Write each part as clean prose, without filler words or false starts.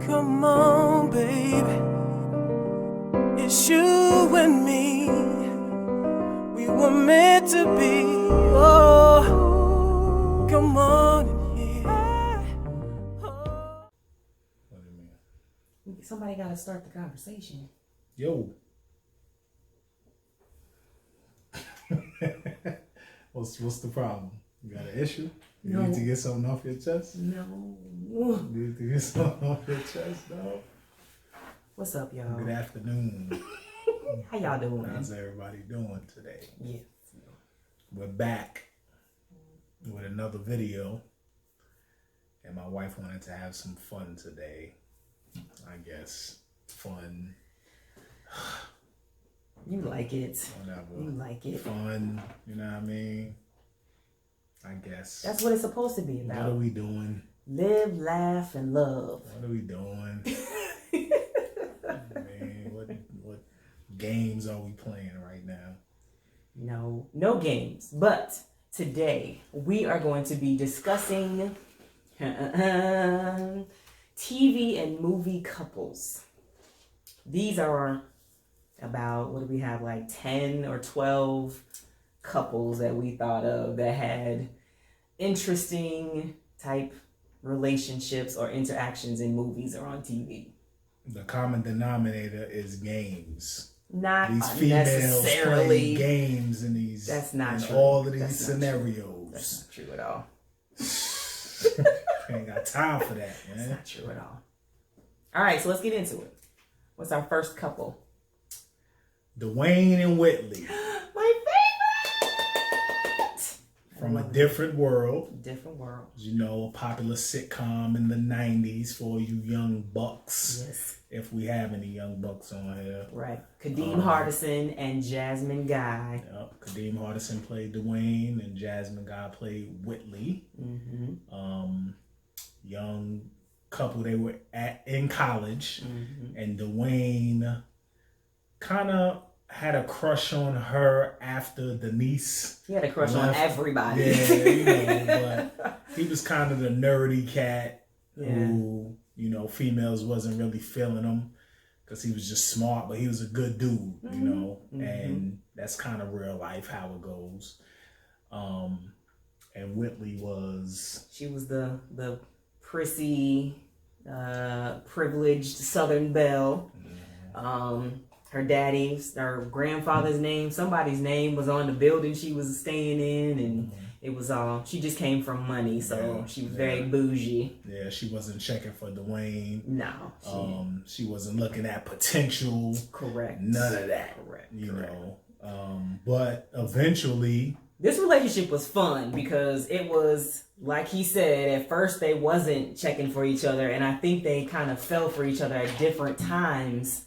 Come on, baby. It's you and me. We were meant to be. Oh, come on in here. What do you mean? Somebody got to start the conversation. Yo. What's the problem? You got an issue? You need to get something off your chest? No. You need to get something off your chest, no? What's up, y'all? Good afternoon. How y'all doing? How's everybody doing today? Yeah. We're back with another video. And my wife wanted to have some fun today. I guess. Fun. You like it. Whatever. You like it. Fun. You know what I mean? I guess. That's what it's supposed to be about. What are we doing? Live, laugh, and love. What are we doing? Man, what games are we playing right now? No games. But today we are going to be discussing TV and movie couples. These are about, what do we have, like 10 or 12 couples that we thought of that had interesting type relationships or interactions in movies or on TV. The common denominator is games. Not these females necessarily playing games in these. That's not in true. all of these That's scenarios. That's not true at all. Ain't got time for that, man. That's not true at all. All right, so let's get into it. What's our first couple? Dwayne and Whitley. My favorite! From a different world. Different world. You know, a popular sitcom in the 90s for you young bucks. Yes. If we have any young bucks on here. Right. Kadeem Hardison and Jasmine Guy. Yep. Kadeem Hardison played Dwayne and Jasmine Guy played Whitley. Mm-hmm. Young couple, they were in college. And Dwayne kind of had a crush on her after Denise. He had a crush on everybody. Yeah, you know, but he was kind of the nerdy cat who, you know, females wasn't really feeling him because he was just smart, but he was a good dude, you know, and that's kind of real life how it goes. And Whitley was... She was the prissy, privileged Southern belle. Her daddy's, her grandfather's name, somebody's name was on the building she was staying in, and it was all, she just came from money, so she was very bougie. Yeah, she wasn't checking for Dwayne. No. She wasn't looking at potential. Correct. None of that. Correct. You know. But eventually... This relationship was fun because it was, like he said, at first they wasn't checking for each other, and I think they kind of fell for each other at different times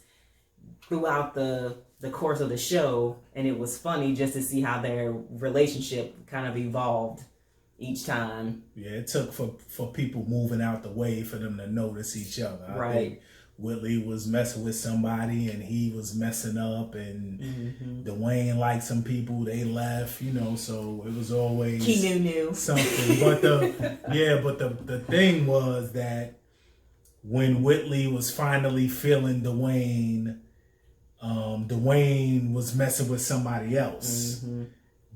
throughout the course of the show, and it was funny just to see how their relationship kind of evolved each time. Yeah, it took for people moving out the way for them to notice each other. Right. I think Whitley was messing with somebody and he was messing up, and Dwayne liked some people, they left, you know, so it was always he knew something. But the thing was that when Whitley was finally feeling Dwayne, Dwayne was messing with somebody else.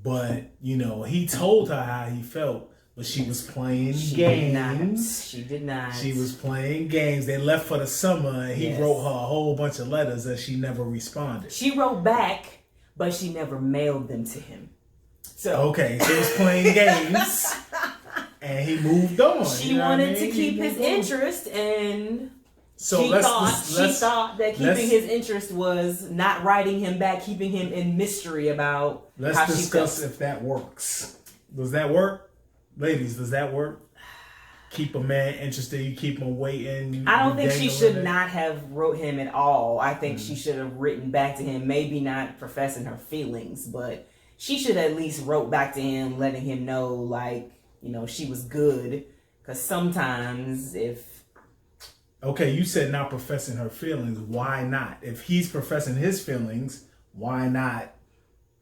But, you know, he told her how he felt, but she was playing games. She did not. She was playing games. They left for the summer, and he wrote her a whole bunch of letters and she never responded. She wrote back, but she never mailed them to him. So okay, she was playing games, and he moved on. She wanted to keep his interest, and... So she thought that keeping his interest was not writing him back, keeping him in mystery about how she felt. Let's discuss if that works. Does that work? Ladies, does that work? Keep a man interested, you keep him waiting. I don't think she should not have wrote him at all. I think she should have written back to him, maybe not professing her feelings, but she should at least wrote back to him, letting him know, like, you know, she was good. Because sometimes if... Okay, you said not professing her feelings. Why not? If he's professing his feelings, why not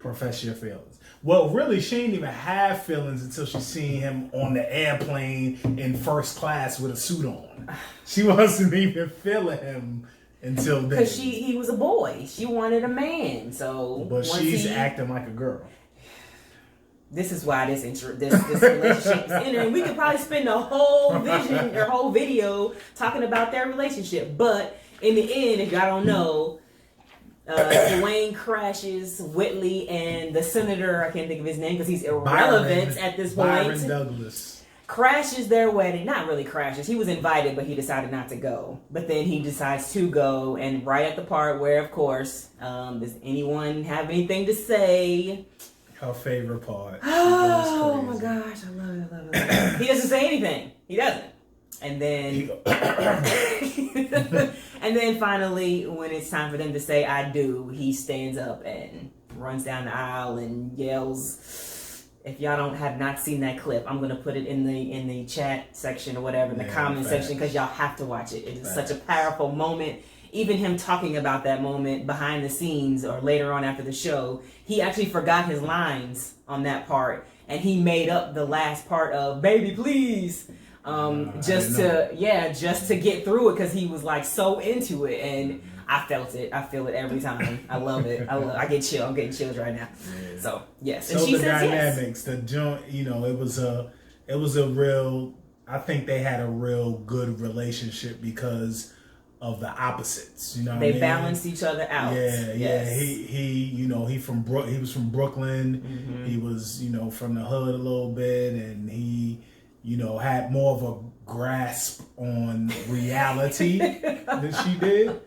profess your feelings. Well, really, she didn't even have feelings until she seen him on the airplane in first class with a suit on. She wasn't even feeling him until then. Because he was a boy. She wanted a man. So, but she's acting like a girl. This is why this relationship is entering. We could probably spend a whole video talking about their relationship. But in the end, if y'all don't know, Dwayne crashes Whitley and the senator, I can't think of his name because he's irrelevant at this point. Byron Douglas. Crashes their wedding. Not really crashes. He was invited, but he decided not to go. But then he decides to go, and right at the part where, of course, does anyone have anything to say? Her favorite part. Oh my gosh, I love it. He doesn't say anything. He doesn't. And then and then finally, when it's time for them to say I do, he stands up and runs down the aisle and yells. If y'all have not seen that clip, I'm gonna put it in the chat section or whatever, in the comment section, because y'all have to watch it. It is such a powerful moment. Even him talking about that moment behind the scenes or later on after the show, he actually forgot his lines on that part, and he made up the last part of "Baby, please." Just to get through it, because he was like so into it, and I felt it. I feel it every time. I love it. I get chill. I'm getting chills right now. Yeah. So yes, and so she the says dynamics, yes. the joint, it was a real. I think they had a real good relationship because of the opposites. You know, they balanced each other out. Yeah, yes. He was from Brooklyn. Mm-hmm. He was from the hood a little bit, and he had more of a grasp on reality than she did.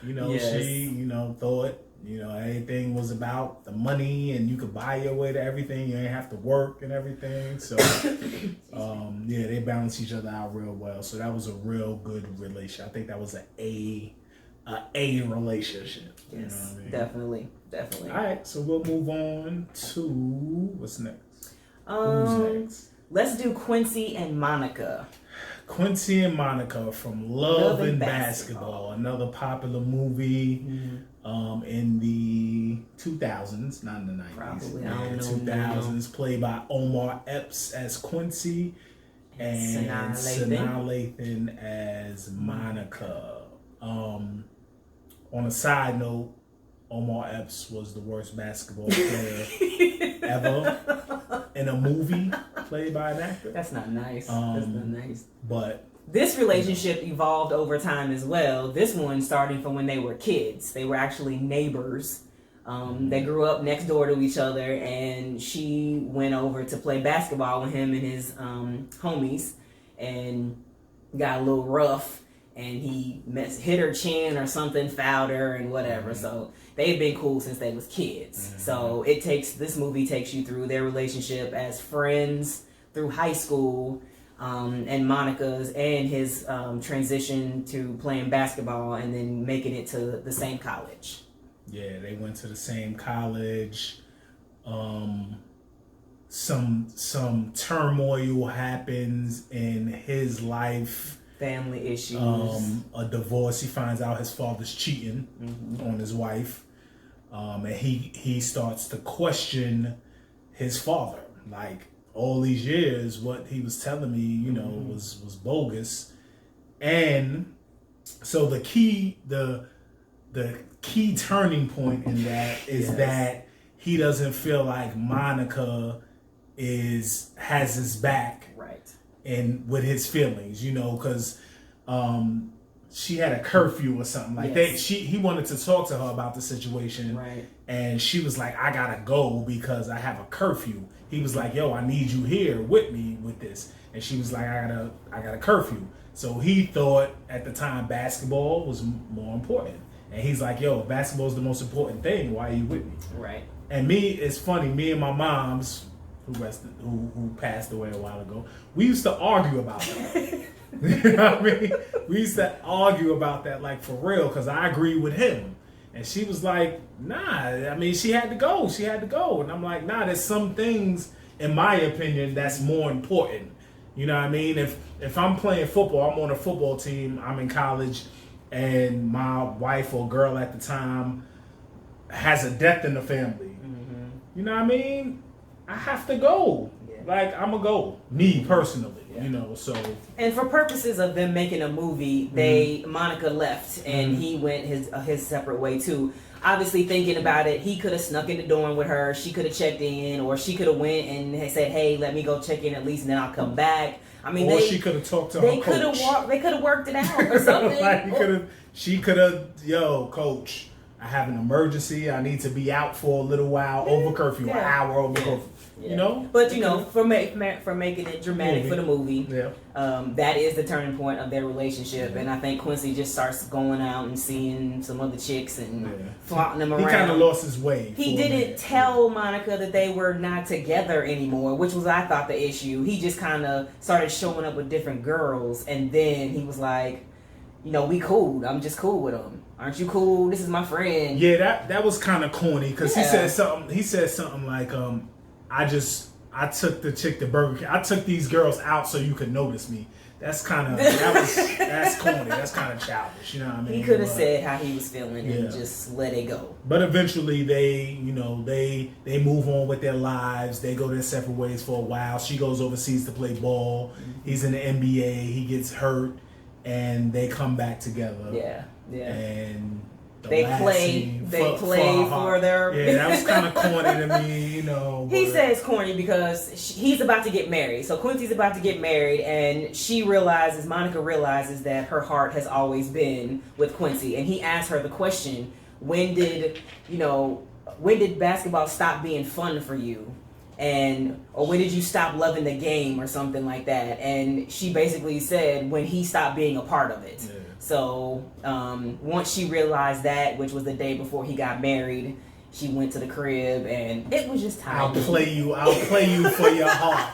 Yes. She, thought, everything was about the money and you could buy your way to everything. You ain't have to work and everything. So, they balanced each other out real well. So that was a real good relationship. I think that was an A relationship. Yes, you know what I mean? Definitely. All right, so we'll move on to what's next. Who's next? Let's do Quincy and Monica. Quincy and Monica from Love and Basketball, another popular movie in the 2000s, not in the 90s. Probably, I don't know. 2000s, played by Omar Epps as Quincy and Sanaa Lathan as Monica. On a side note, Omar Epps was the worst basketball player ever in a movie played by an actor. That's not nice. That's not nice. But this relationship evolved over time as well. This one starting from when they were kids. They were actually neighbors. They grew up next door to each other, and she went over to play basketball with him and his homies, and got a little rough. And he hit her chin or something, fouled her, and whatever. So they've been cool since they was kids. So this movie takes you through their relationship as friends through high school, and Monica's and his transition to playing basketball and then making it to the same college. Yeah, they went to the same college. Some turmoil happens in his life. Family issues. A divorce. He finds out his father's cheating on his wife. And he starts to question his father. Like, all these years, what he was telling me, was bogus. And so the key turning point in that is that he doesn't feel like Monica has his back. Right. And with his feelings, because she had a curfew or something like that. He wanted to talk to her about the situation, right? And she was like, "I gotta go because I have a curfew." He was like, "Yo, I need you here with me with this," and she was like, "I got a curfew." So he thought at the time basketball was more important, and he's like, "Yo, if basketball is the most important thing, why are you with me?" Right. And it's funny. Me and my mom's, who passed away a while ago, we used to argue about that. You know what I mean? We used to argue about that, like, for real, because I agree with him. And she was like, nah, I mean, she had to go. And I'm like, nah, there's some things, in my opinion, that's more important. You know what I mean? If I'm playing football, I'm on a football team, I'm in college, and my wife or girl at the time has a death in the family. you know what I mean? I have to go. Yeah. Like, I'm going to go. Me, personally, you know, so. And for purposes of them making a movie, Monica left and he went his separate way too. Obviously, thinking about it, he could have snuck in the dorm with her. She could have checked in, or she could have went and said, "Hey, let me go check in at least, and then I'll come back." I mean, or she could have talked to her coach. They could have worked it out or something. Like she could have, yo, coach, I have an emergency. I need to be out for a little while over curfew, an hour over curfew. Yeah. You know, but you know, for making it dramatic for the movie, that is the turning point of their relationship, and I think Quincy just starts going out and seeing some other chicks and flaunting them around. He kind of lost his way. He didn't tell Monica that they were not together anymore, which was, I thought, the issue. He just kind of started showing up with different girls, and then he was like, you know, we cool. I'm just cool with them. Aren't you cool? This is my friend. Yeah, that was kind of corny because he said something like, I took the chick to Burger King. I took these girls out so you could notice me. That's kind of that's corny. That's kind of childish. You know what I mean? He could have said how he was feeling and just let it go. But eventually they move on with their lives. They go their separate ways for a while. She goes overseas to play ball. He's in the NBA. He gets hurt, and they come back together. Yeah. And they play for their. Yeah, that was kind of corny to me, you know. He says corny because he's about to get married. So Quincy's about to get married, and Monica realizes that her heart has always been with Quincy. And he asks her the question, when did basketball stop being fun for you? Or when did you stop loving the game or something like that? And she basically said when he stopped being a part of it. Yeah. So once she realized that, which was the day before he got married, she went to the crib and it was just time. I'll play you for your heart.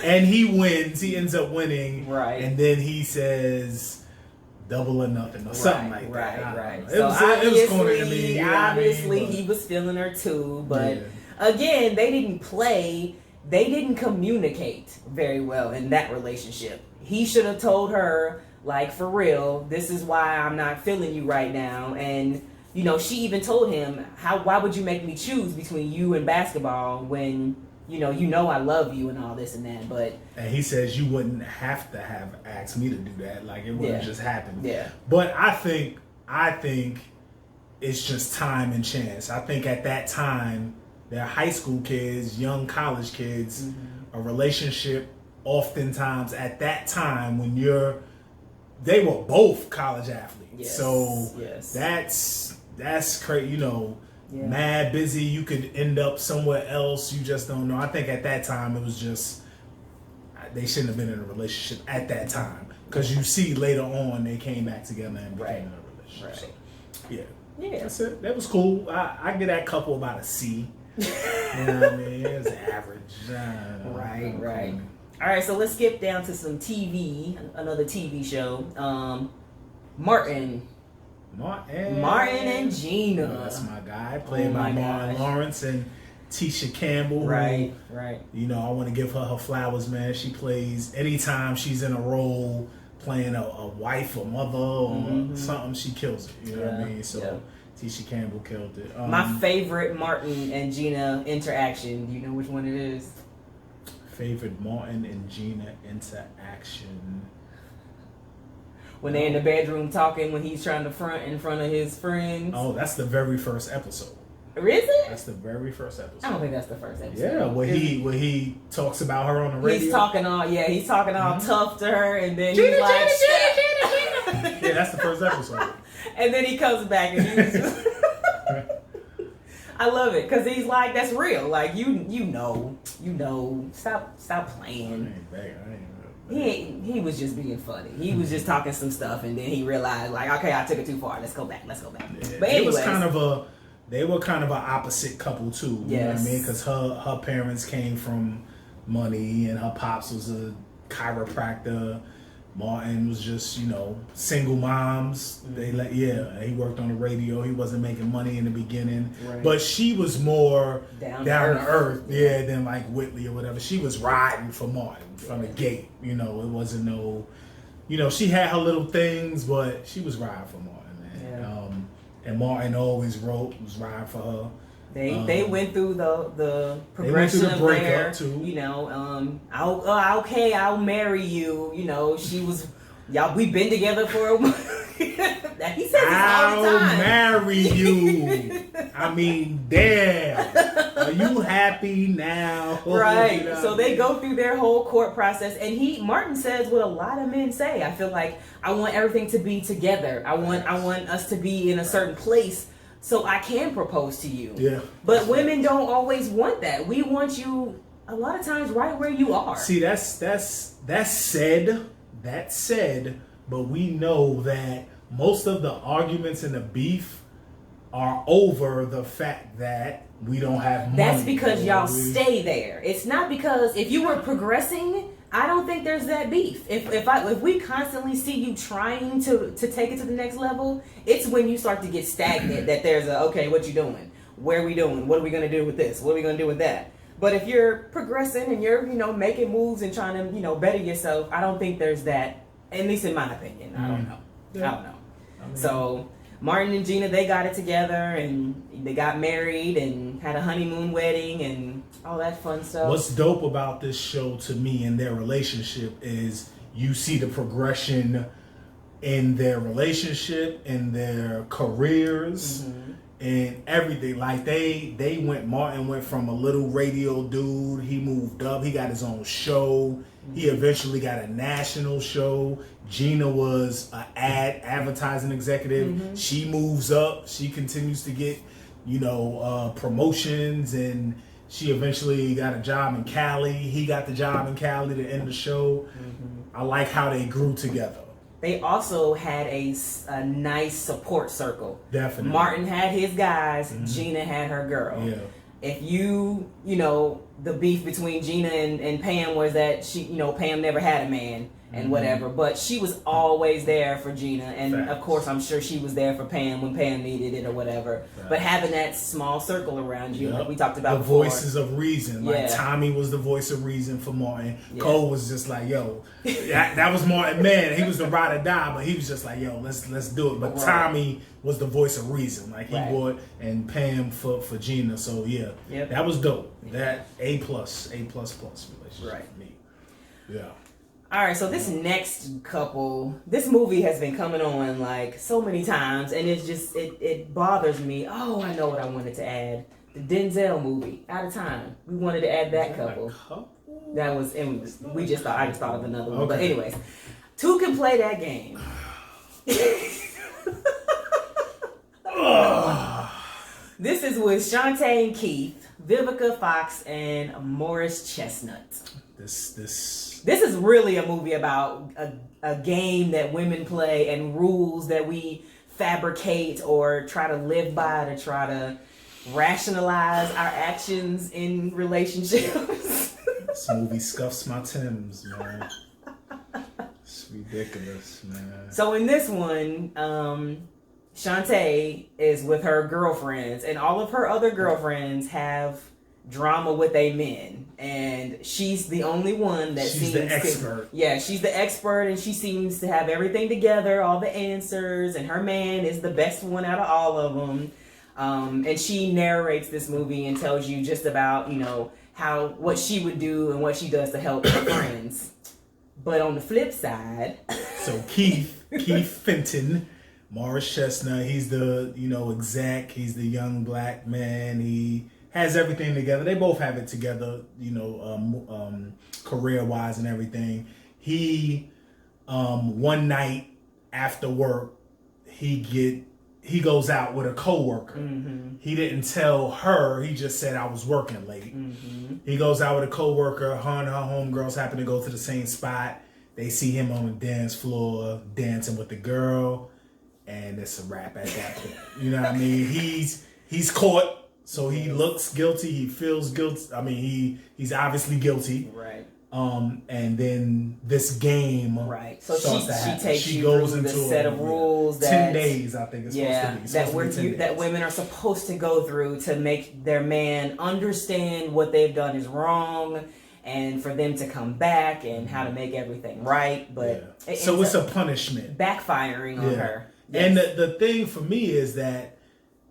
And he wins. He ends up winning. Right. And then he says double or nothing or something like that. Right. It was corny to me. Obviously, he was feeling her too. But again, they didn't play. They didn't communicate very well in that relationship. He should have told her, like, for real, this is why I'm not feeling you right now. And, you know, she even told him, why would you make me choose between you and basketball when, you know I love you and all this and that. And he says you wouldn't have to have asked me to do that. Like, it would have just happened. Yeah. But I think it's just time and chance. I think at that time, they're high school kids, young college kids, a relationship. Oftentimes at that time when they were both college athletes. That's crazy, you know, mad busy. You could end up somewhere else. You just don't know. I think at that time it was just, they shouldn't have been in a relationship at that time. Because you see later on they came back together and became in a relationship. Right. So, yeah, that's it. That was cool. I give that couple about a C. You know what I mean? It was average. Right. All right, so let's skip down to some TV, another TV show. Martin and Gina. Yeah, that's my guy. Played by Martin Lawrence and Tisha Campbell. Right. You know, I want to give her flowers, man. She plays, anytime she's in a role playing a wife or mother or something, she kills it. You know what I mean? So Tisha Campbell killed it. My favorite Martin and Gina interaction. Do you know which one it is? Favorite Martin and Gina interaction. When they're in the bedroom talking, when he's trying to front in front of his friends. Oh, that's the very first episode. Is it? That's the very first episode. I don't think that's the first episode. Yeah, where he talks about her on the radio. He's talking all tough to her, and then Gina, he's like, Gina. Yeah, that's the first episode. And then he comes back and he was just I love it because he's like, that's real. Like you know. Stop playing. He was just being funny. He was just talking some stuff, and then he realized, like, okay, I took it too far. Let's go back. Yeah. But anyways, they were kind of an opposite couple too. You know what I mean? Because her parents came from money, and her pops was a chiropractor. Martin was just, you know, single moms. He worked on the radio. He wasn't making money in the beginning, but she was more down to earth, than like Whitley or whatever. She was riding for Martin from the gate. You know, it wasn't no, you know, she had her little things, but she was riding for Martin, man. And Martin always was riding for her. They went through the progression of their, too. you know, I'll marry you. You know, she was, we've been together for a month. He says this all the time. I'll marry you. I mean, damn. Are you happy now? Right. You know So they go through their whole court process, and Martin says what a lot of men say. I feel like I want everything to be together. I want us to be in a certain place so I can propose to you. Yeah. But women don't always want that. We want you a lot of times right where you are. See, that's said. That said, but we know that most of the arguments and the beef are over the fact that we don't have money. That's because y'all stay there. It's not because if you were progressing, I don't think there's that beef. If we constantly see you trying to take it to the next level, it's when you start to get stagnant that there's okay, what you doing? Where are we doing? What are we gonna do with this? What are we gonna do with that? But if you're progressing and you're, making moves and trying to, better yourself, I don't think there's that, at least in my opinion. I don't know. Yeah. I don't know. So Martin and Gina, they got it together and they got married and had a honeymoon wedding and all that fun stuff. What's dope about this show to me and their relationship is you see the progression in their relationship, in their careers, and everything. Like Martin went from a little radio dude, he moved up, he got his own show, he eventually got a national show. Gina was an advertising executive. She moves up, she continues to get, promotions, and she eventually got a job in Cali. He got the job in Cali to end the show. I like how they grew together. They also had a nice support circle. Definitely. Martin had his guys, Gina had her girl. Yeah. If the beef between Gina and Pam was that she, Pam never had a man and whatever, but she was always there for Gina, and Facts. Of course I'm sure she was there for Pam when Pam needed it or whatever. Facts. But having that small circle around you, like we talked about the before. voices of reason. Like Tommy was the voice of reason for Martin. Yeah. Cole was just like, yo, that was Martin. Man, he was the ride or die, but he was just like, yo, let's do it. But Tommy was the voice of reason. Like he brought, and Pam for Gina. So yeah, that was dope. That A plus relationship. Right. For me. Yeah. All right, so this next couple, this movie has been coming on like so many times, and it's just it bothers me. Oh, I know what I wanted to add: the Denzel movie. Out of time, we wanted to add that couple. That was, and I just thought of another one. But anyways, two can play that game. This is with Shantae and Keith, Vivica Fox, and Morris Chestnut. This is really a movie about a game that women play and rules that we fabricate or try to live by to try to rationalize our actions in relationships. This movie scuffs my Timbs, man. It's ridiculous, man. So in this one, Shantae is with her girlfriends, and all of her other girlfriends have drama with a men, and she's the only one that she's the expert. She's the expert, and she seems to have everything together, all the answers, and her man is the best one out of all of them. And she narrates this movie and tells you just about what she would do and what she does to help her friends. But on the flip side, so Keith Fenton, Morris Chestnut, he's the exec, he's the young black man, he has everything together. They both have it together, career-wise and everything. He, one night after work, he goes out with a coworker. He didn't tell her. He just said, I was working late. He goes out with a coworker. Her and her homegirls happen to go to the same spot. They see him on the dance floor dancing with the girl, and it's a wrap at that point. You know what I mean? He's caught. So he looks guilty. He feels guilty. I mean, he's obviously guilty. right? And then this game. Right. So starts to she happen. takes She you goes through the into set of rules that 10 days. I think it's supposed to be. It's supposed to be 10 days. That women are supposed to go through to make their man understand what they've done is wrong, and for them to come back and how to make everything right. But so it's a punishment backfiring on her. Yes. And the thing for me is that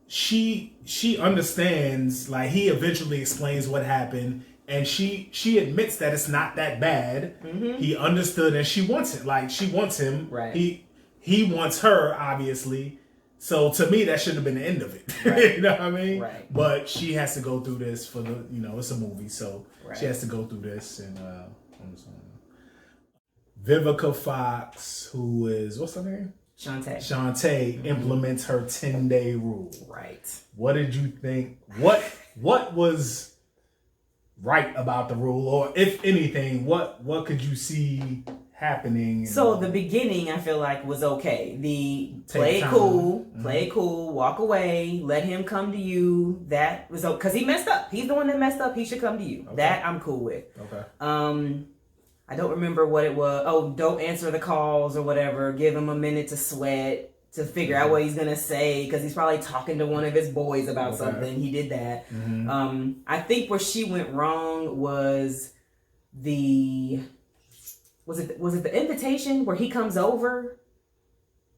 she understands. Like, he eventually explains what happened, and she admits that it's not that bad. Mm-hmm. He understood, and she wants it. Like, she wants him. Right. He wants her, obviously. So to me, that shouldn't have been the end of it. Right. You know what I mean? Right. But she has to go through this for the, it's a movie, so right. she has to go through this. And Vivica Fox, who is, what's her name? Shantae implements her 10-day rule. Right. What did you think? What was right about the rule, or if anything, what could you see happening? So the beginning, I feel like, was okay. Play it cool, walk away, let him come to you. That was okay, because he messed up. He's the one that messed up. He should come to you. Okay. That I'm cool with. Okay. I don't remember what it was. Oh, don't answer the calls or whatever. Give him a minute to sweat, to figure out what he's gonna say, because he's probably talking to one of his boys about something. He did that. Mm-hmm. I think where she went wrong was was it the invitation where he comes over?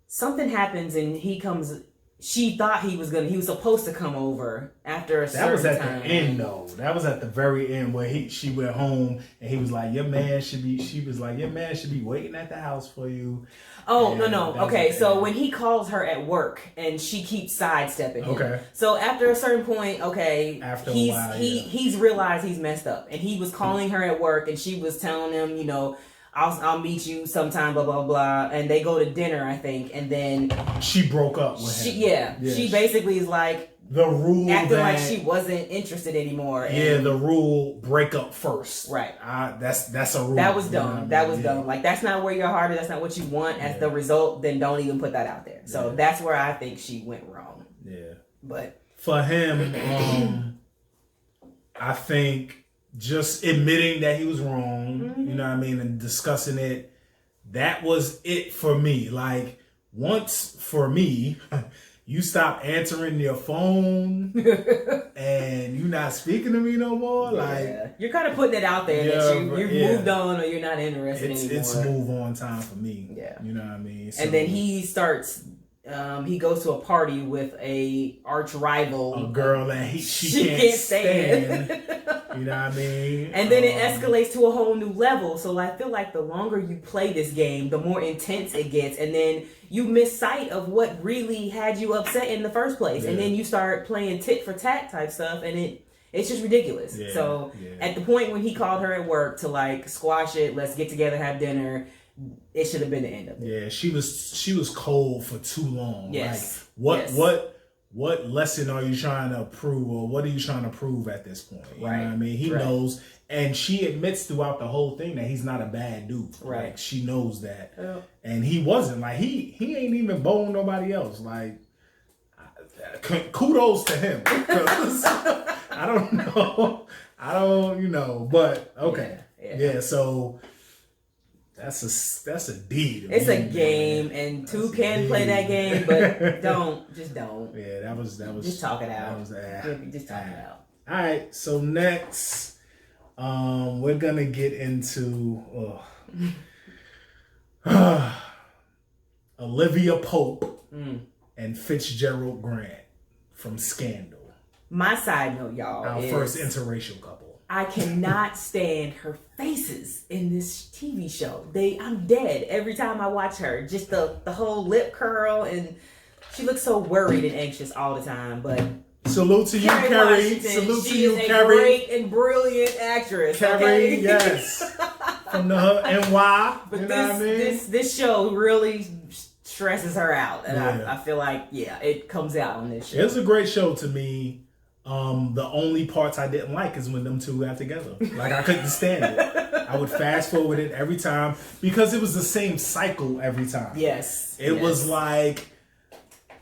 Something happens and he comes. She thought he was supposed to come over after a certain time. That was at the end, though. That was at the very end where she went home and he was like, she was like, your man should be waiting at the house for you. Oh, no. Okay, so when he calls her at work and she keeps sidestepping him. Okay. So after a certain point, he's realized he's messed up. And he was calling her at work and she was telling him, I'll meet you sometime, blah, blah, blah. And they go to dinner, I think. And then she broke up with him. Yeah. She basically is like, the rule acting like she wasn't interested anymore. And the rule, break up first. Right. That's a rule. That was dumb. That was dumb. Like, that's not where your heart is. That's not what you want as the result. Then don't even put that out there. So that's where I think she went wrong. Yeah. But for him, I think just admitting that he was wrong, you know what I mean, and discussing it, that was it for me. Like, once for me, you stop answering your phone and you're not speaking to me no more. Like, you're kind of putting it out there that you've moved on or you're not interested anymore. It's move on time for me. Yeah. You know what I mean? So, and then he starts. He goes to a party with a arch rival, a girl that she can't stand. You know what I mean? And then it escalates to a whole new level. So I feel like the longer you play this game, the more intense it gets, and then you miss sight of what really had you upset in the first place, and then you start playing tit for tat type stuff, and it's just ridiculous. Yeah, so at the point when he called her at work to like squash it, let's get together, have dinner. It should have been the end of it. Yeah, she was cold for too long. Yes. Like, what lesson are you trying to prove, or what are you trying to prove at this point? You know what I mean? He knows, and she admits throughout the whole thing that he's not a bad dude. Right. Like, she knows that. Yeah. And he wasn't. Like, he ain't even boned nobody else. Like, kudos to him. I don't know. But okay. Yeah, so that's a D. It's a game, and two can play that game, but just don't. Yeah, that was just talk it out. Just talk it out. All right, so next, we're gonna get into Olivia Pope and Fitzgerald Grant from Scandal. My side note, y'all, our first interracial couple. I cannot stand her faces in this TV show. I'm dead every time I watch her. Just the whole lip curl, and she looks so worried and anxious all the time. But salute to you, Carrie. Salute to you, Carrie. She is a great and brilliant actress. Carrie, yes, from the NY. But you know what I mean? This show really stresses her out, and I feel like it comes out on this show. It's a great show to me. The only parts I didn't like is when them two got together. Like, I couldn't stand it. I would fast forward it every time because it was the same cycle every time. Yes. It was like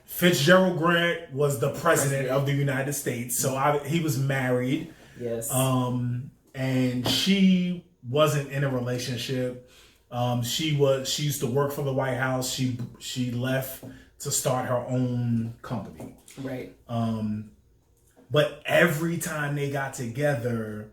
Fitzgerald Grant was the president of the United States. So he was married. Yes. And she wasn't in a relationship. She used to work for the White House. She left to start her own company. Right. But every time they got together,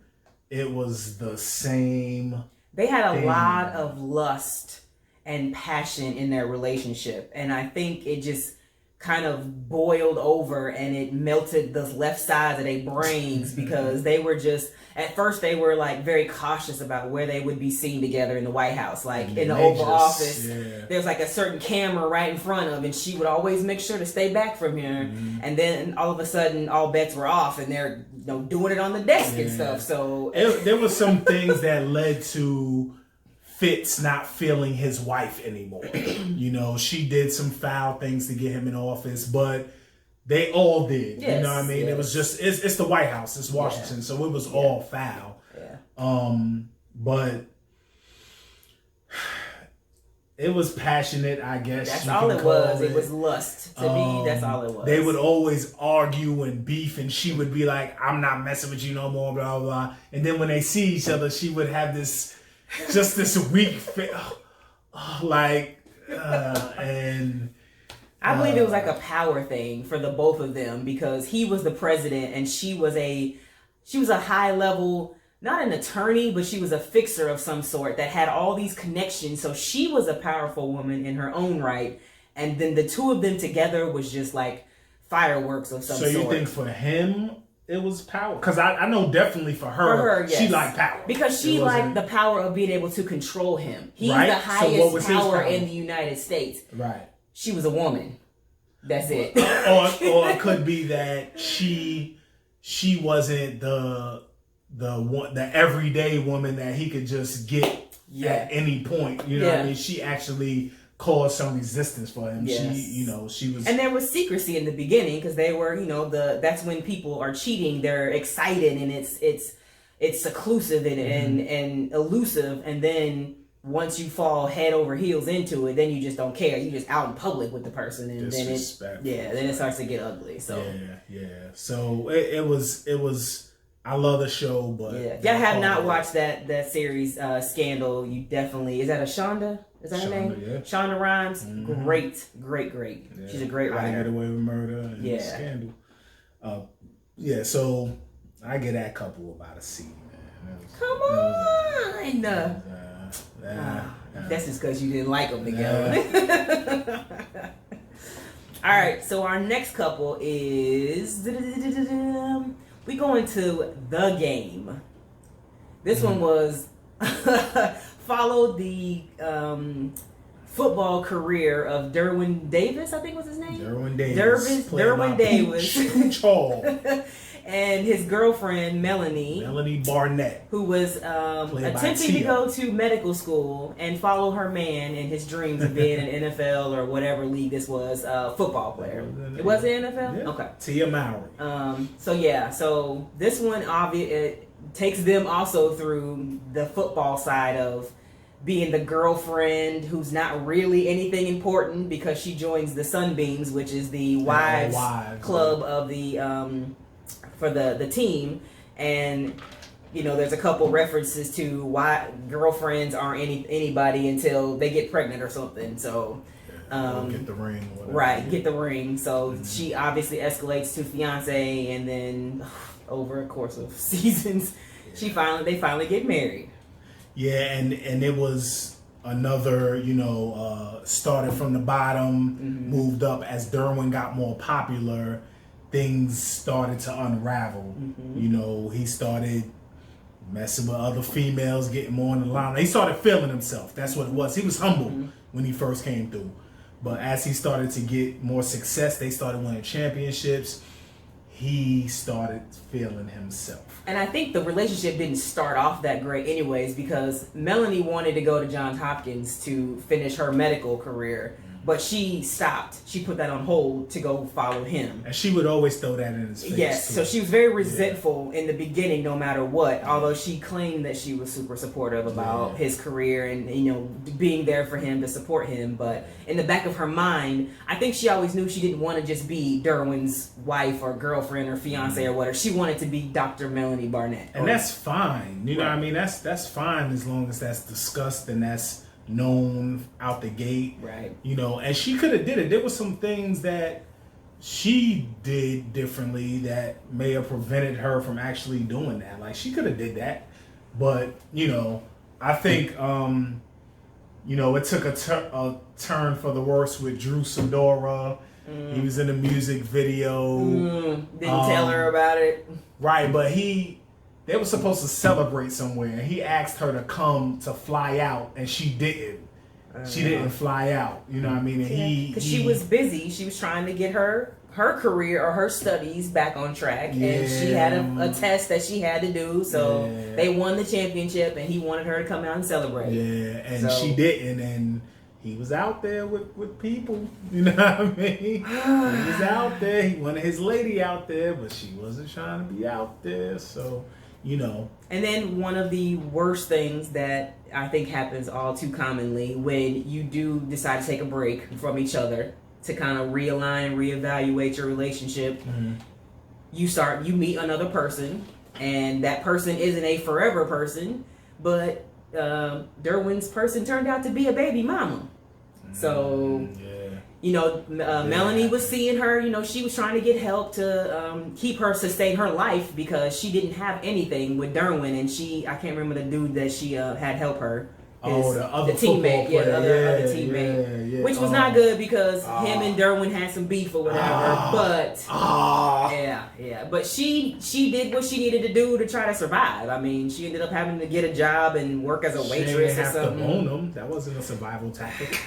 it was the same. They had a lot of lust and passion in their relationship. And I think it just kind of boiled over and it melted the left sides of their brains because they were just, at first they were like very cautious about where they would be seen together in the White House. Like in the Oval Office, there's like a certain camera right in front of, and she would always make sure to stay back from here. And then all of a sudden all bets were off and they're doing it on the desk and stuff. So there was some things that led to Fitz not feeling his wife anymore. She did some foul things to get him in office, but they all did. Yes, you know what I mean? It was just, it's the White House, it's Washington, so it was all foul. But it was passionate, I guess. That's all it was. It was lust to me. That's all it was. They would always argue and beef, and she would be like, "I'm not messing with you no more," blah, blah, blah. And then when they see each other, she would have this weak fit, and I believe it was like a power thing for the both of them because he was the president and she was a high level, not an attorney, but she was a fixer of some sort that had all these connections. So she was a powerful woman in her own right. And then the two of them together was just like fireworks of some sort. So you think for him it was power? Because I know definitely for her yes. She liked power. Because she liked the power of being able to control him. He's the highest power in the United States. Right. She was a woman. That's it. or it could be that she wasn't the everyday woman that he could just get at any point. You know what I mean? She actually caused some resistance for him. Yes. She was, and there was secrecy in the beginning because they were, that's when people are cheating. They're excited and it's seclusive and elusive, and then once you fall head over heels into it, then you just don't care. You just out in public with the person, and then it starts to get ugly. So So it was. I love the show, but if y'all have not watched that series, Scandal, you definitely, is that a Shonda? Is that her name? Yeah. Shonda Rhimes. Great. Yeah. She's a great writer. I Get Away with Murder and Scandal. So I get that couple about a C, man. Come on. That's just because you didn't like them together. All right, so our next couple is we go into The Game. This one was followed the football career of Derwin Davis, I think was his name. Derwin Davis. Derwin Davis. Pooch and his girlfriend Melanie Barnett, who was attempting to go to medical school and follow her man in his dreams of being an NFL or whatever league this was, football player. It was the NFL? Yeah. Okay. Tia Mowry. So this one it takes them also through the football side of being the girlfriend who's not really anything important because she joins the Sunbeams, which is the wives club of the for the team, and there's a couple references to why girlfriends aren't anybody until they get pregnant or something. So get the ring. Get the ring. So she obviously escalates to fiance, and then over a course of seasons, they finally get married. Yeah, and it was another, started from the bottom, moved up as Derwin got more popular. Things started to unravel. He started messing with other females, getting more in the line. He started feeling himself. That's what it was. He was humble when he first came through. But as he started to get more success, they started winning championships. He started feeling himself. And I think the relationship didn't start off that great anyways because Melanie wanted to go to Johns Hopkins to finish her medical career. But she stopped. She put that on hold to go follow him. And she would always throw that in his face. Yes, too. so she was very resentful in the beginning no matter what, although she claimed that she was super supportive about his career and, being there for him to support him. But in the back of her mind, I think she always knew she didn't want to just be Derwin's wife or girlfriend or fiance or whatever. She wanted to be Dr. Melanie Barnett. And that's fine. You know what I mean? That's fine as long as that's discussed and that's known out the gate, right? And she could have did it. There were some things that she did differently that may have prevented her from actually doing that. Like she could have did that, but I think it took a turn for the worse with Drew Sidora He was in a music video. Didn't tell her about it. Right, but they were supposed to celebrate somewhere, and he asked her to come to fly out, and she didn't. She didn't fly out. You know what I mean? And because she was busy. She was trying to get her career or her studies back on track, and she had a test that she had to do. So they won the championship, and he wanted her to come out and celebrate. Yeah, and she didn't, and he was out there with people. You know what I mean? He was out there. He wanted his lady out there, but she wasn't trying to be out there. So, you know. And then one of the worst things that I think happens all too commonly when you do decide to take a break from each other to kind of realign, reevaluate your relationship, you meet another person, and that person isn't a forever person, but Derwin's person turned out to be a baby mama. So, Melanie was seeing her, she was trying to get help to keep her, sustain her life because she didn't have anything with Derwin, and I can't remember the dude that she had help her. The other teammate, player. other teammate, which was not good because him and Derwin had some beef or whatever. But she did what she needed to do to try to survive. I mean, she ended up having to get a job and work as a waitress or something. To bone him. That wasn't a survival tactic.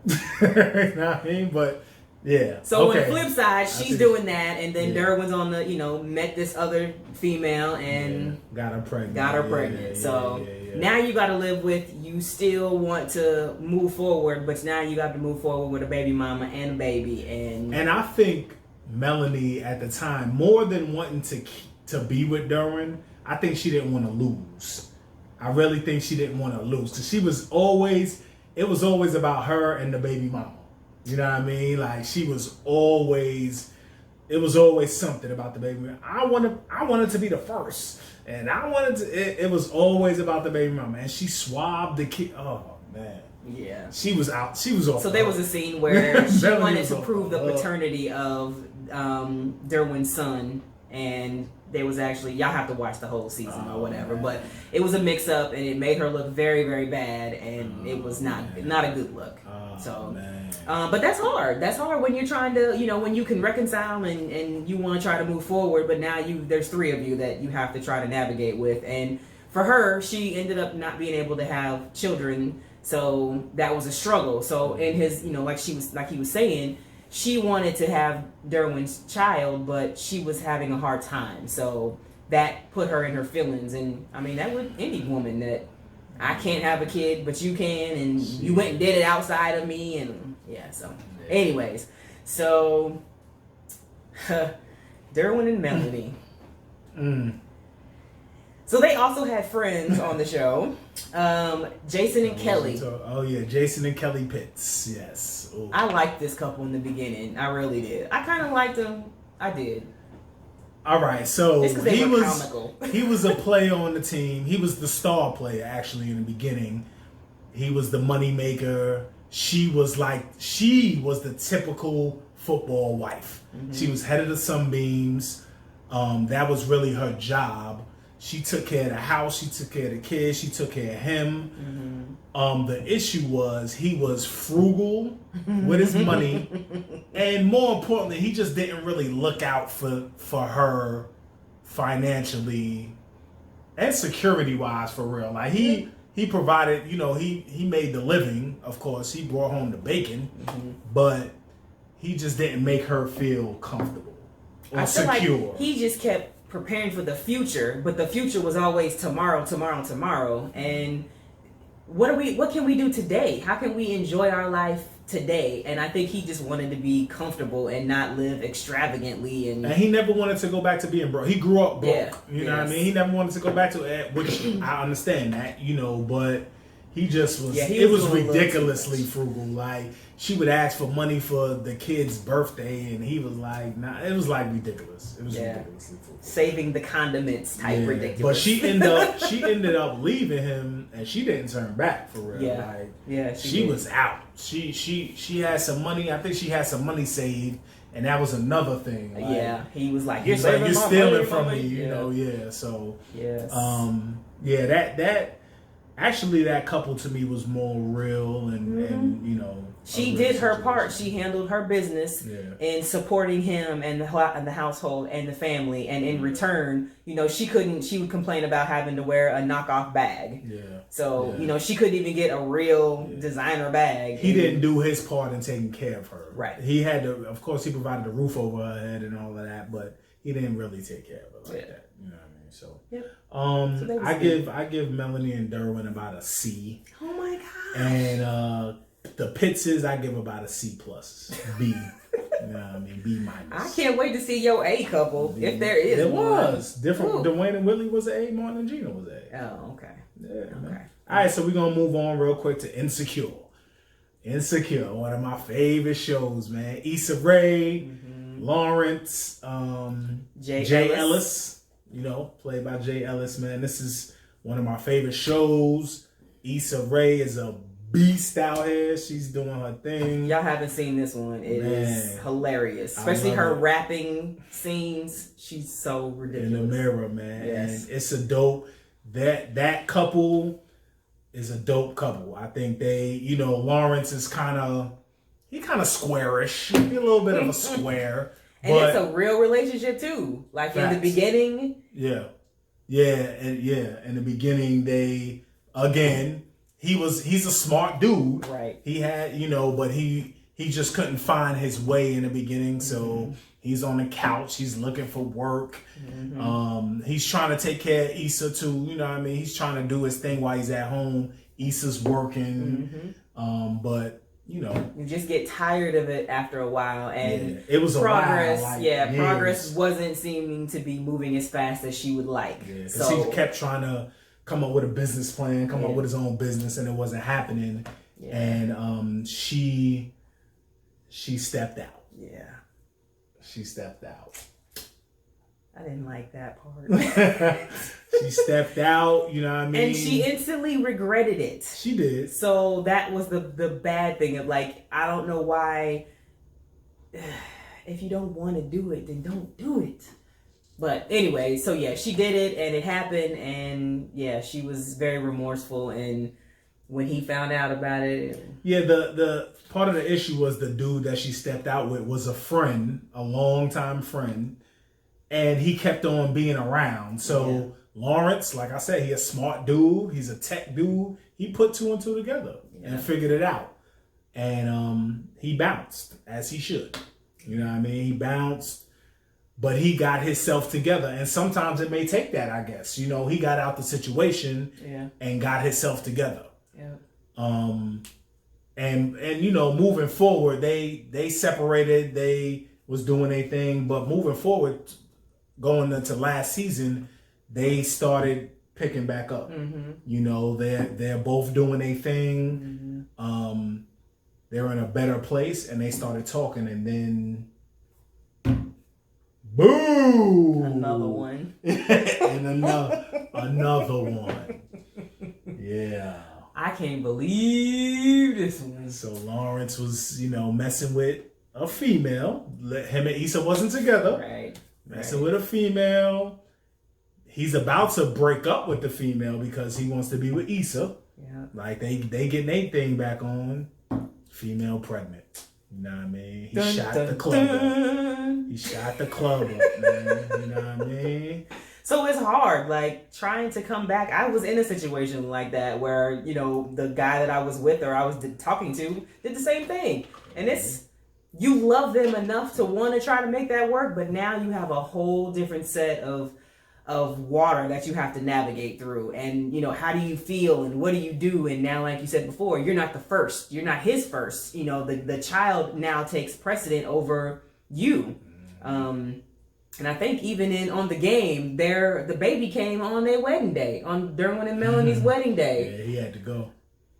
You know what I mean? But yeah. So on the flip side, she's doing that, and then Derwin's on the met this other female and got her pregnant. So now you got to live with. You still want to move forward, but now you got to move forward with a baby mama and a baby, and I think Melanie at the time, more than wanting to be with Derwin, I think she didn't want to lose. I really think she didn't want to lose because it was always about her and the baby mama. You know what I mean? Like it was always something about the baby mama. I wanted to be the first, and it was always about the baby mama, and she swabbed the kid. Oh man. Yeah. She was out. She was off. So there was a scene where she wanted to prove the paternity of Derwin's son, and there was actually, y'all have to watch the whole season or whatever, but it was a mix up and it made her look very, very bad, and it was not a good look. But that's hard. That's hard when you're trying to, when you can reconcile and you want to try to move forward, but now there's three of you that you have to try to navigate with. And for her, she ended up not being able to have children, so that was a struggle. So in his, like he was saying, she wanted to have Derwin's child, but she was having a hard time. So that put her in her feelings. And I mean, that would any woman that I can't have a kid, but you can, and you went and did it outside of me. And anyways, so Derwin and Melanie. So they also had friends on the show. Jason and Kelly. Jason and Kelly Pitts. Yes. Ooh. I liked this couple in the beginning. I really did. I kind of liked them. I did. All right, so comical. He was a player on the team. He was the star player actually in the beginning. He was the money maker. She was the typical football wife. Mm-hmm. She was head of the Sunbeams. That was really her job. She took care of the house. She took care of the kids. She took care of him. Mm-hmm. The issue was he was frugal with his money, and more importantly, he just didn't really look out for her financially and security wise for real. Like he provided, he made the living. Of course, he brought home the bacon, but he just didn't make her feel comfortable or secure. Like he just kept preparing for the future, but the future was always tomorrow, and what can we do today? How can we enjoy our life today? And I think he just wanted to be comfortable and not live extravagantly, and he never wanted to go back to being broke. He grew up broke, you know what I mean? He never wanted to go back to it, which I understand that, but he just was, it was ridiculously frugal. Like, she would ask for money for the kid's birthday, and he was like, nah, it was like ridiculous. It was ridiculously frugal. Saving the condiments type ridiculous. But she ended up leaving him, and she didn't turn back for real. She was out. She had some money. I think she had some money saved, and that was another thing. Like, he was like, you're stealing from me, you know. So that actually, that couple to me was more real and she did her part. She handled her business in supporting him and the household and the family. And in return, she would complain about having to wear a knockoff bag. Yeah. So, she couldn't even get a real designer bag. He didn't do his part in taking care of her. Right. He had to, of course, he provided a roof over her head and all of that, but he didn't really take care of her like that. You know what I mean? So, so I give Melanie and Derwin about a C. Oh my gosh. And the Pittses, I give about a C plus, B. You know what I mean? B minus. I can't wait to see your A couple, if there is one. It one. was different. Ooh. Dwayne and Willie was an A. Martin and Gina was an A. Oh, okay. Yeah. Okay. All right, so we're gonna move on real quick to Insecure. Insecure, one of my favorite shows, man. Issa Rae, Lawrence, Jay Ellis. Played by Jay Ellis, man. This is one of my favorite shows. Issa Rae is a beast out here. She's doing her thing. Y'all haven't seen this one. It is hilarious. Especially her rapping scenes. She's so ridiculous. In the mirror, man. Yes. And it's a dope, that couple is a dope couple. I think they, Lawrence is kind of squarish. He's a little bit of a square. And it's a real relationship too. Like facts. In the beginning. Yeah. In the beginning, he's a smart dude. Right. He had, but he just couldn't find his way in the beginning. So he's on the couch. He's looking for work. He's trying to take care of Issa too. You know what I mean? He's trying to do his thing while he's at home. Issa's working. But you just get tired of it after a while, and it was progress. A while, progress wasn't seeming to be moving as fast as she would like. Yeah, so he kept trying to come up with a business plan, come up with his own business, and it wasn't happening. Yeah. And she stepped out. Yeah, she stepped out. I didn't like that part. She stepped out, you know what I mean? And she instantly regretted it. She did. So that was the bad thing of I don't know why. If you don't want to do it, then don't do it. But anyway, so she did it and it happened, and she was very remorseful, and when he found out about it. Yeah, the part of the issue was the dude that she stepped out with was a friend, a longtime friend, and he kept on being around. So Lawrence, like I said, he's a smart dude. He's a tech dude. He put 2 and 2 together and figured it out. And he bounced, as he should. You know what I mean? He bounced, but he got himself together. And sometimes it may take that, I guess. He got out the situation and got himself together. Yeah. And moving forward, they separated. They was doing their thing. But moving forward, going into last season, they started picking back up. They're both doing their thing. They're in a better place, and they started talking, and then boom, another one, and another one. Yeah, I can't believe this one. So Lawrence was, messing with a female. Him and Issa wasn't together. Right. Messing with a female. He's about to break up with the female because he wants to be with Issa. Yeah. Like they getting their thing back on. Female pregnant. You know what I mean? He shot the club up. He shot the club up, man. You know what I mean? So it's hard, trying to come back. I was in a situation like that where, the guy that I was with or I was talking to did the same thing. And you love them enough to want to try to make that work, but now you have a whole different set of water that you have to navigate through, and how do you feel and what do you do? And now, like you said before, you're not the first, you're not his first. The child now takes precedent over you. And I think even on the game, the baby came on their wedding day, on Derwin and Melanie's wedding day. Yeah, he had to go.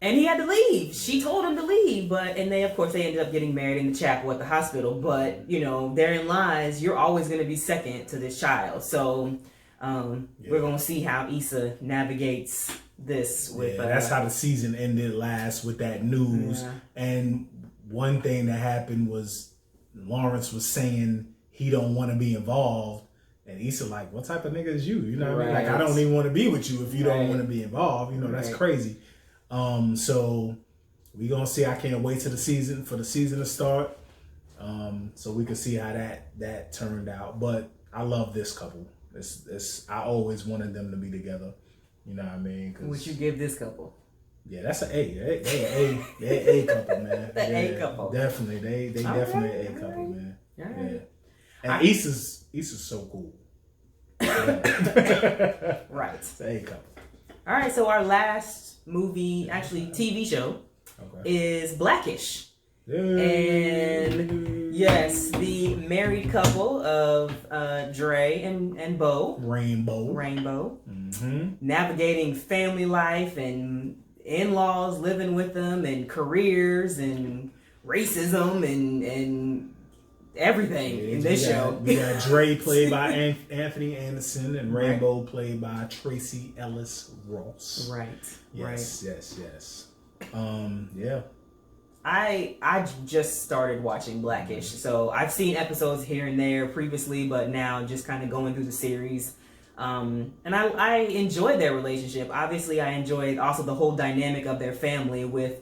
And he had to leave. She told him to leave, and they ended up getting married in the chapel at the hospital. But therein lies, you're always going to be second to this child. So we're going to see how Issa navigates this with. That's how the season ended last with that news. Yeah. And one thing that happened was Lawrence was saying he don't want to be involved. And Issa like, what type of nigga is you? You know what I mean? Like, I don't even want to be with you if you don't want to be involved. That's crazy. So we gonna see. I can't wait for the season to start, so we can see how that turned out. But I love this couple. I always wanted them to be together. You know what I mean? Would you give this couple? Yeah, that's an A. They A couple, man. A couple. Definitely. They definitely A couple, man. Right. Yeah. And Issa's so cool. Yeah. Right. It's an A couple. All right, so our last movie, actually TV show, is Blackish. And yes, the married couple of Dre and Bo. Rainbow. Mm-hmm. Navigating family life and in-laws living with them and careers and racism and everything in this show. We got Dre played by Anthony Anderson and Rainbow played by Tracy Ellis Ross. Right. Yes. Yeah. I just started watching Blackish, so I've seen episodes here and there previously, but now just kind of going through the series. And I enjoyed their relationship. Obviously, I enjoyed also the whole dynamic of their family with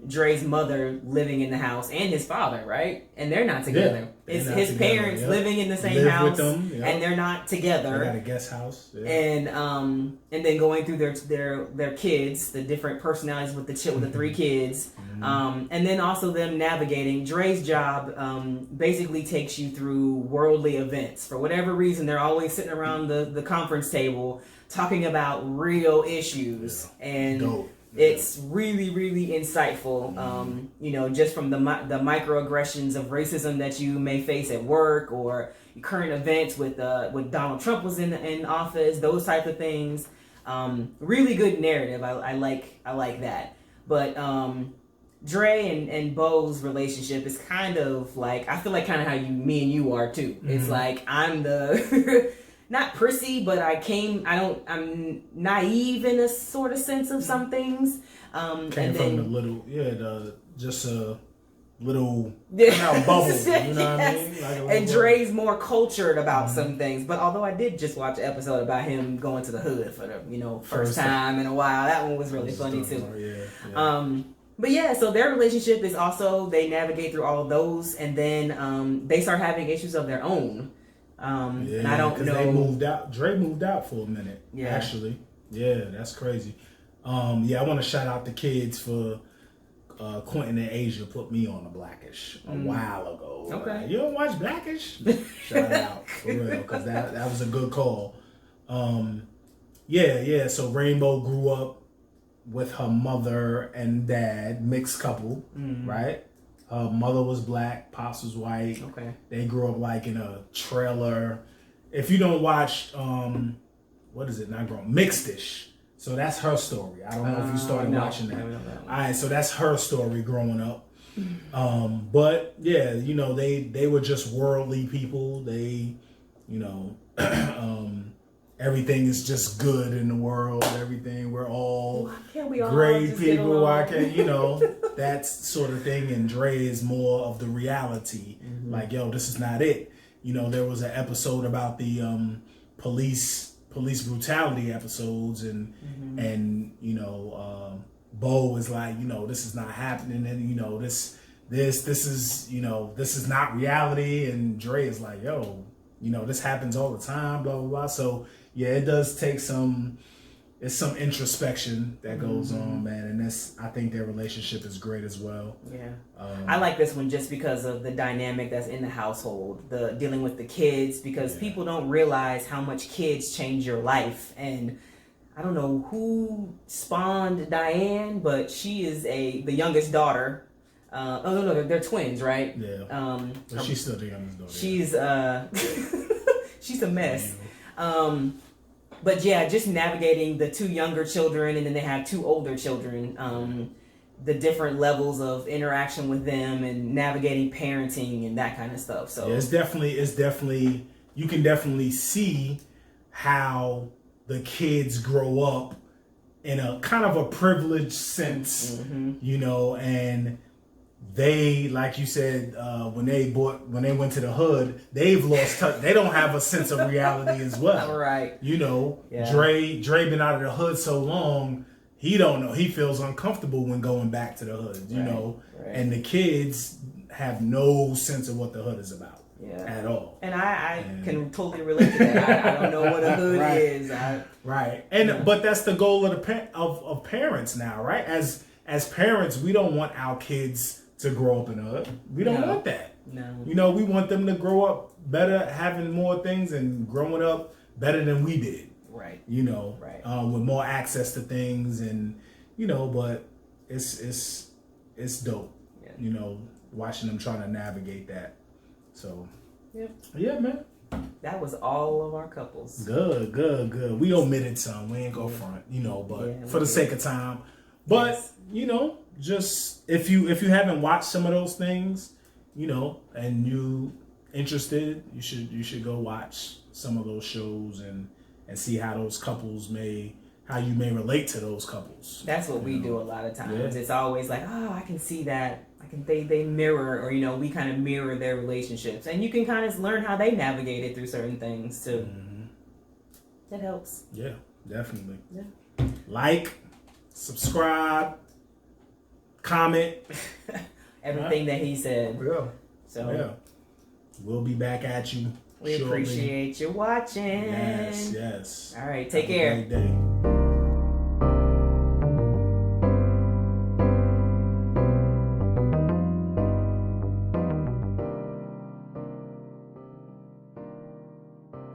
Dre's mother living in the house and his father, right? And they're not together. Yeah, it's his parents living in the same house, and they're not together. They got a guest house, and then going through their kids, the different personalities with the 3 kids, and then also them navigating. Dre's job basically takes you through worldly events. For whatever reason, they're always sitting around the conference table talking about real issues and. Dope. It's really, really insightful, just from the microaggressions of racism that you may face at work or current events with Donald Trump was in office, those type of things. Really good narrative. I like that. But Dre and Bo's relationship is kind of like, I feel like kind of how me and you are too. Mm-hmm. It's like I'm the not prissy, but I'm naive in a sort of sense of some things. Came from the little, just a little bubble, you know what I mean? Like and Dre's more cultured about some things. But although I did just watch an episode about him going to the hood for the first time in a while, that one was really funny too. But yeah, so their relationship is also, they navigate through all of those, and then they start having issues of their own. And I don't know. They moved out. Dre moved out for a minute. Yeah. Actually. Yeah, that's crazy. I want to shout out the kids for Quentin and Asia put me on the Blackish a while ago. Okay. You don't watch Blackish? Shout out for real, because that was a good call. So Rainbow grew up with her mother and dad, mixed couple, right? Mother was black, pops was white. Okay. They grew up like in a trailer. If you don't watch, what is it? Not grown, Mixed-ish. So that's her story. I don't know if you started watching that. All right, so that's her story growing up. But yeah, they were just worldly people. They, everything is just good in the world. Everything, we're all great people. Why can't, that sort of thing. And Dre is more of the reality. Mm-hmm. Like, this is not it. There was an episode about the police brutality episodes, and Bo was like, this is not happening, and this is not reality. And Dre is like, this happens all the time, blah blah blah. So yeah, it does take some introspection that goes on, man, and I think their relationship is great as well. Yeah, I like this one just because of the dynamic that's in the household, the dealing with the kids, because people don't realize how much kids change your life. And I don't know who spawned Diane, but she is the youngest daughter. No, they're twins, right? Yeah. But she's still the youngest daughter. She's a mess. But yeah, just navigating the 2 younger children, and then they have 2 older children, the different levels of interaction with them and navigating parenting and that kind of stuff. So yeah, it's definitely, you can definitely see how the kids grow up in a kind of a privileged sense, and they, like you said, when they went to the hood, they've lost touch. They don't have a sense of reality as well. Right. Dre been out of the hood so long, he don't know. He feels uncomfortable when going back to the hood, you know. Right. And the kids have no sense of what the hood is about at all. And I can totally relate to that. I don't know what a hood is. Right. And but that's the goal of of parents now, right? As parents, we don't want our kids to grow up in a hood. We don't want that. No. You know, we want them to grow up better, having more things and growing up better than we did. Right. You know, with more access to things, and you know, but it's dope. Yeah. You know, watching them trying to navigate that. So, yeah, man. That was all of our couples. Good. We omitted some. We ain't go front, you know, but for the sake of time. But you know, just if you haven't watched some of those things, you know, and you interested, you should go watch some of those shows and see how those couples how you may relate to those couples. That's what we do a lot of times. It's always like, oh, I can see that. They mirror, or you know, we kind of mirror their relationships, and you can kind of learn how they navigated through certain things too. Mm-hmm. That helps. Yeah, definitely. Yeah. Like, subscribe, comment, everything that he said. Yeah. So we'll be back at you. We appreciate you watching. Yes. All right, take Have care. A great day.